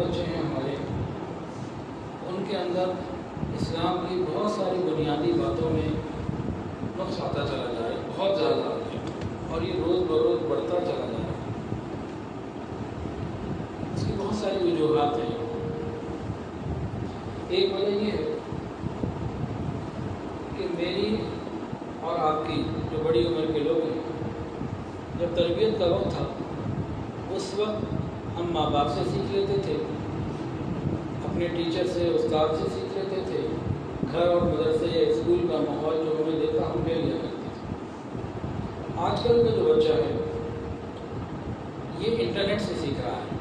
بچے ہیں ہمارے، ان کے اندر اسلام کی بہت ساری بنیادی باتوں میں نقص آتا چلا جا رہا ہے، بہت زیادہ آتا ہے، اور یہ روز بروز بڑھتا چلا جا رہا ہے۔ اس کی بہت ساری وجوہات ہیں۔ ایک وجہ یہ ہے کہ میری اور آپ کی جو بڑی عمر کے لوگ ہیں، جب تربیت کا وقت تھا اس وقت ہم ماں باپ سے سیکھ لیتے تھے، اپنے ٹیچر سے، استاد سے سیکھ لیتے تھے، گھر اور مدرسے یا اسکول کا ماحول جو ہمیں دیتا ہم لے لیا کرتے تھے۔ آج کل کا جو بچہ ہے یہ انٹرنیٹ سے سیکھ رہا ہے،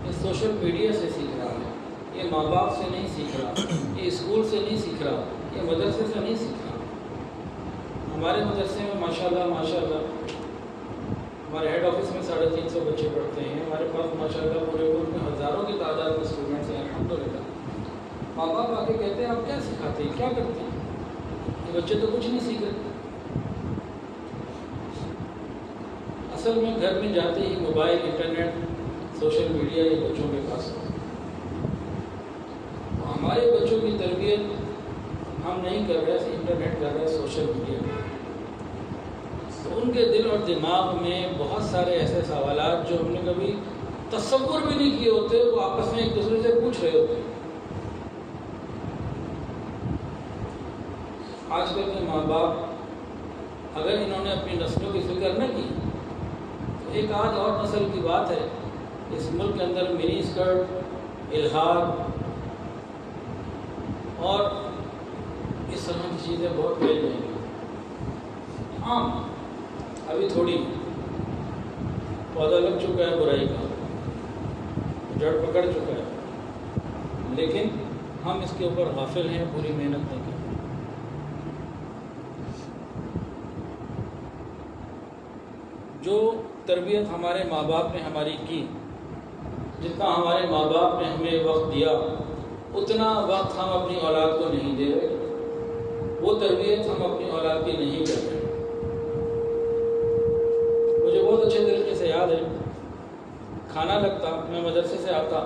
یہ سوشل میڈیا سے سیکھ رہا ہے، یہ ماں باپ سے نہیں سیکھ رہا، یہ اسکول سے نہیں سیکھ رہا، یہ مدرسے سے نہیں سیکھ رہا۔ ہمارے مدرسے میں ماشاءاللہ ہمارے ہیڈ آفس میں 350 بچے پڑھتے ہیں، ہمارے پاس ماشاءاللہ پورے ملک میں ہزاروں کی تعداد میں اسٹوڈنٹس ہیں الحمدللہ۔ ماں باپ آ کے کہتے ہیں آپ کیا سکھاتے ہیں، کیا کرتے ہیں؟ یہ بچے تو کچھ نہیں سیکھ رہے۔ اصل میں گھر میں جاتے ہی موبائل، انٹرنیٹ، سوشل میڈیا یہ بچوں کے پاس ہے۔ ہمارے بچوں کی تربیت ہم نہیں کر رہے، انٹرنیٹ کر رہے، سوشل میڈیا کر رہے۔ تو ان کے دل اور دماغ میں بہت سارے ایسے سوالات جو ہم نے کبھی تصور بھی نہیں کیے ہوتے، وہ آپس میں ایک دوسرے سے پوچھ رہے ہوتے ہیں۔ آج کل کے ماں باپ اگر انہوں نے اپنی نسلوں کی فکر نہ کی تو ایک آدھ اور نسل کی بات ہے، اس ملک کے اندر منی اسکرٹ، الحاد اور اس طرح کی چیزیں بہت پھیل جائیں گی۔ عام ابھی تھوڑی پودا لگ چکا ہے برائی کا، جڑ پکڑ چکا ہے، لیکن ہم اس کے اوپر غافل ہیں، پوری محنت نہیں کرتے۔ جو تربیت ہمارے ماں باپ نے ہماری کی، جتنا ہمارے ماں باپ نے ہمیں وقت دیا اتنا وقت ہم اپنی اولاد کو نہیں دے رہے، وہ تربیت ہم اپنی اولاد کی نہیں کر رہے۔ مجھے بہت اچھے طریقے سے یاد ہے، کھانا لگتا، میں مدرسے سے آتا،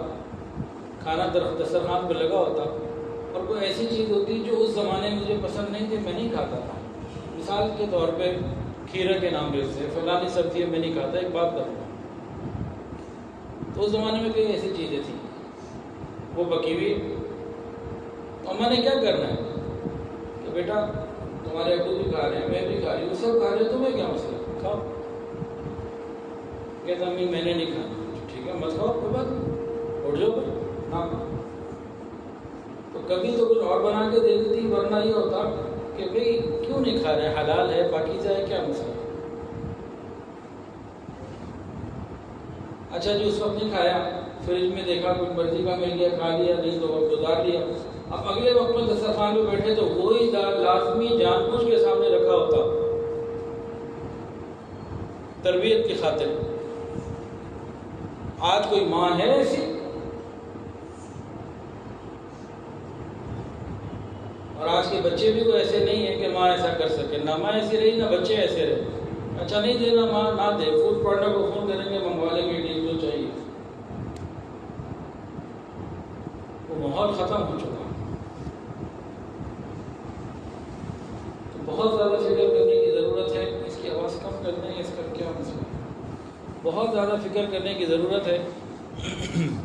کھانا دسترخوان پہ لگا ہوتا، اور کوئی ایسی چیز ہوتی جو اس زمانے میں مجھے پسند نہیں تھی، میں نہیں کھاتا تھا۔ مثال کے طور پہ کھیرے کے نام سے فلانی سبزی میں نہیں کھاتا، ایک بات کروں، تو اس زمانے میں کئی ایسی چیزیں تھیں وہ پکی ہوئی، اور میں نے کیا کرنا ہے کہ بیٹا تمہارے ابو بھی کھا رہے ہیں، میں بھی کھا رہی ہوں، سب کھا رہے ہیں، تمہیں کیا مسئلہ، کھاؤ۔ کہتا امی میں نے نہیں کھانا، ٹھیک ہے مت کھاؤ، کوئی بات نہیں، اٹھ جاؤ نہ کھاؤ۔ تو کبھی تو کچھ اور بنا کے دے دیتی، ورنہ یہ ہوتا کہ بھئی کیوں نہیں کھا رہے، حلال ہے، پاکیزہ ہے، کیا مسئلہ۔ اچھا جی اس وقت نہیں کھایا، فریج میں دیکھا کوئی مرضی کا مل گیا، کھا لیا، نہیں تو وقت گزار لیا۔ اب اگلے وقت میں دسترخوان پہ بیٹھے تو وہی لازمی جان بوجھ کے سامنے رکھا ہوتا، تربیت کی خاطر۔ آج کوئی ماں ہے ایسی؟ اور آج کے بچے بھی کوئی ایسے نہیں ہیں کہ ماں ایسا کر سکے، نہ ماں ایسی رہی نہ بچے ایسے رہے۔ اچھا نہیں دینا ماں نہ دے، فوڈ پارٹنر کو فون کریں گے، منگوا لیں گے ڈیل جو چاہیے۔ وہ ماحول ختم ہو چکا، تو بہت زیادہ فکر کرنے کی ضرورت ہے۔ اس کی آواز کم کر دیں، اس کا کیا مسئلہ؟ بہت زیادہ فکر کرنے کی ضرورت ہے،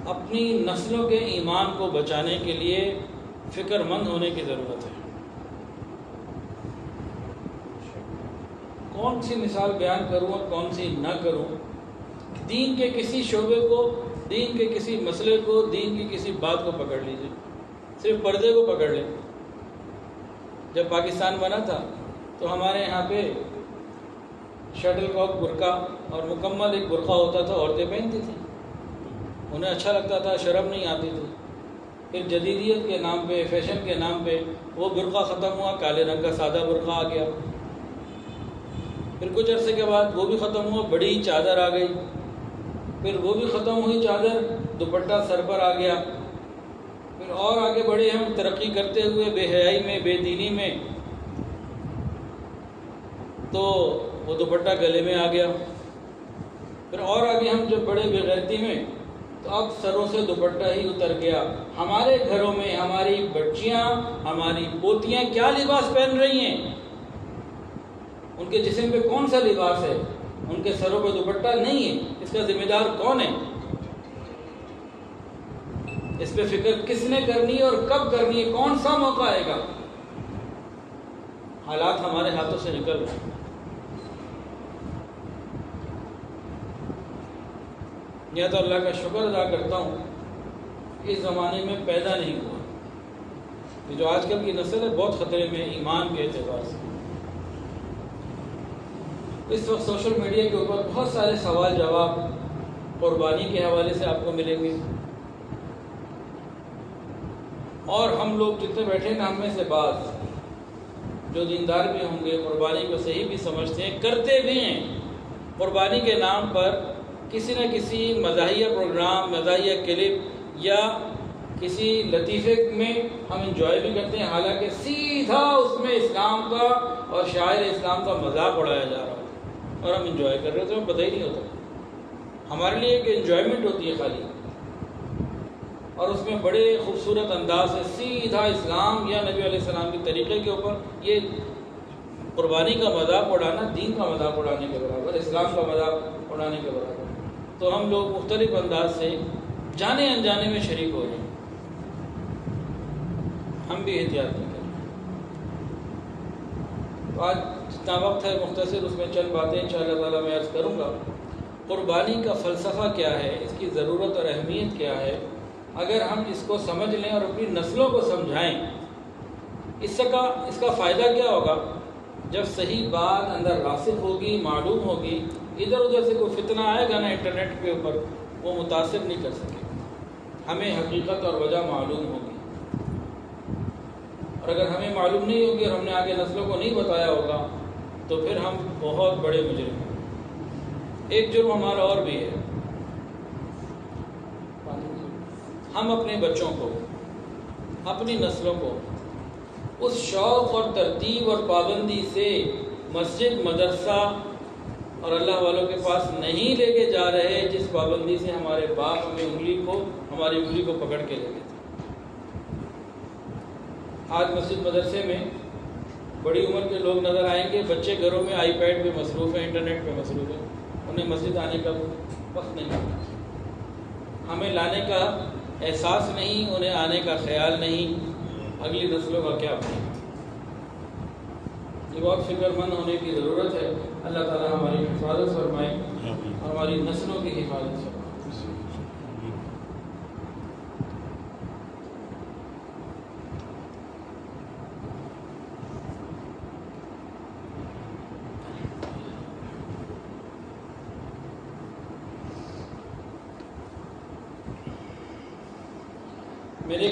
اپنی نسلوں کے ایمان کو بچانے کے لیے فکر مند ہونے کی ضرورت ہے۔ کون سی مثال بیان کروں اور کون سی نہ کروں؟ دین کے کسی شعبے کو، دین کے کسی مسئلے کو، دین کی کسی بات کو پکڑ لیجیے، صرف پردے کو پکڑ لیں۔ جب پاکستان بنا تھا تو ہمارے یہاں پہ شٹل کاک برقع اور مکمل ایک برقع ہوتا تھا، عورتیں پہنتی تھیں، انہیں اچھا لگتا تھا، شرم نہیں آتی تھی۔ پھر جدیدیت کے نام پہ، فیشن کے نام پہ وہ برقع ختم ہوا، کالے رنگ کا سادہ برقع آ گیا۔ پھر کچھ عرصے کے بعد وہ بھی ختم ہوا، بڑی چادر آ گئی۔ پھر وہ بھی ختم ہوئی چادر، دوپٹہ سر پر آ گیا۔ پھر اور آگے بڑھے ہم ترقی کرتے ہوئے بے حیائی میں، بے دینی میں، تو وہ دوپٹہ گلے میں آ گیا۔ پھر اور آگے ہم جب بڑے بے غیرتی میں تو اب سروں سے دوپٹہ ہی اتر گیا۔ ہمارے گھروں میں ہماری بچیاں، ہماری پوتیاں کیا لباس پہن رہی ہیں؟ ان کے جسم پہ کون سا لباس ہے؟ ان کے سروں پہ دوپٹہ نہیں ہے۔ اس کا ذمہ دار کون ہے؟ اس پہ فکر کس نے کرنی ہے اور کب کرنی ہے؟ کون سا موقع آئے گا؟ حالات ہمارے ہاتھوں سے نکل رہے ہیں۔ یا تو اللہ کا شکر ادا کرتا ہوں اس زمانے میں پیدا نہیں ہوا۔ یہ جو آج کل کی نسل ہے بہت خطرے میں ایمان کے اعتبار سے۔ اس وقت سوشل میڈیا کے اوپر بہت سارے سوال جواب قربانی کے حوالے سے آپ کو ملیں گے، اور ہم لوگ جتنے بیٹھے ہیں ہم میں سے بعض جو دیندار بھی ہوں گے، قربانی کو صحیح بھی سمجھتے ہیں، کرتے بھی ہیں۔ قربانی کے نام پر کسی نہ کسی مزاحیہ پروگرام، مزاحیہ کلپ یا کسی لطیفے میں ہم انجوائے بھی کرتے ہیں، حالانکہ سیدھا اس میں اسلام کا اور شاعر اسلام کا مذاق اڑایا جا رہا ہوتا ہے اور ہم انجوائے کر رہے ہوتے ہیں، ہمیں پتہ ہی نہیں ہوتا۔ ہمارے لیے ایک انجوائمنٹ ہوتی ہے خالی، اور اس میں بڑے خوبصورت انداز سے سیدھا اسلام یا نبی علیہ السلام کے طریقے کے اوپر یہ قربانی کا مذاق اڑانا دین کا مذاق اڑانے کے برابر، اسلام کا مذاق اڑانے کے برابر۔ تو ہم لوگ مختلف انداز سے جانے انجانے میں شریک ہو رہے ہیں، ہم بھی احتیاط نہیں کریں۔ تو آج جتنا وقت ہے مختصر، اس میں چند باتیں انشاءاللہ تعالیٰ میں عرض کروں گا۔ قربانی کا فلسفہ کیا ہے، اس کی ضرورت اور اہمیت کیا ہے، اگر ہم اس کو سمجھ لیں اور اپنی نسلوں کو سمجھائیں، اس کا فائدہ کیا ہوگا؟ جب صحیح بات اندر راسخ ہوگی، معلوم ہوگی، ادھر ادھر سے کوئی فتنہ آئے گا نا انٹرنیٹ کے اوپر، وہ متاثر نہیں کر سکے۔ ہمیں حقیقت اور وجہ معلوم ہوگی، اور اگر ہمیں معلوم نہیں ہوگی اور ہم نے آگے نسلوں کو نہیں بتایا ہوگا تو پھر ہم بہت بڑے مجرم ہیں۔ ایک جرم ہمارا اور بھی ہے، ہم اپنے بچوں کو، اپنی نسلوں کو اس شوق اور ترتیب اور پابندی سے مسجد، مدرسہ اور اللہ والوں کے پاس نہیں لے کے جا رہے جس پابندی سے ہمارے باپ ہماری انگلی کو پکڑ کے لے گئے تھے۔ آج مسجد مدرسے میں بڑی عمر کے لوگ نظر آئیں گے، بچے گھروں میں آئی پیڈ پہ مصروف ہیں، انٹرنیٹ پہ مصروف ہیں، انہیں مسجد آنے کا وقت نہیں ہوتا۔ ہمیں لانے کا احساس نہیں، انہیں آنے کا خیال نہیں، اگلی نسلوں کا کیا بنے؟ یہ بہت فکر مند ہونے کی ضرورت ہے۔ اللہ تعالیٰ ہماری حفاظت فرمائے اور ہماری نسلوں کی حفاظت فرمائے۔ میرے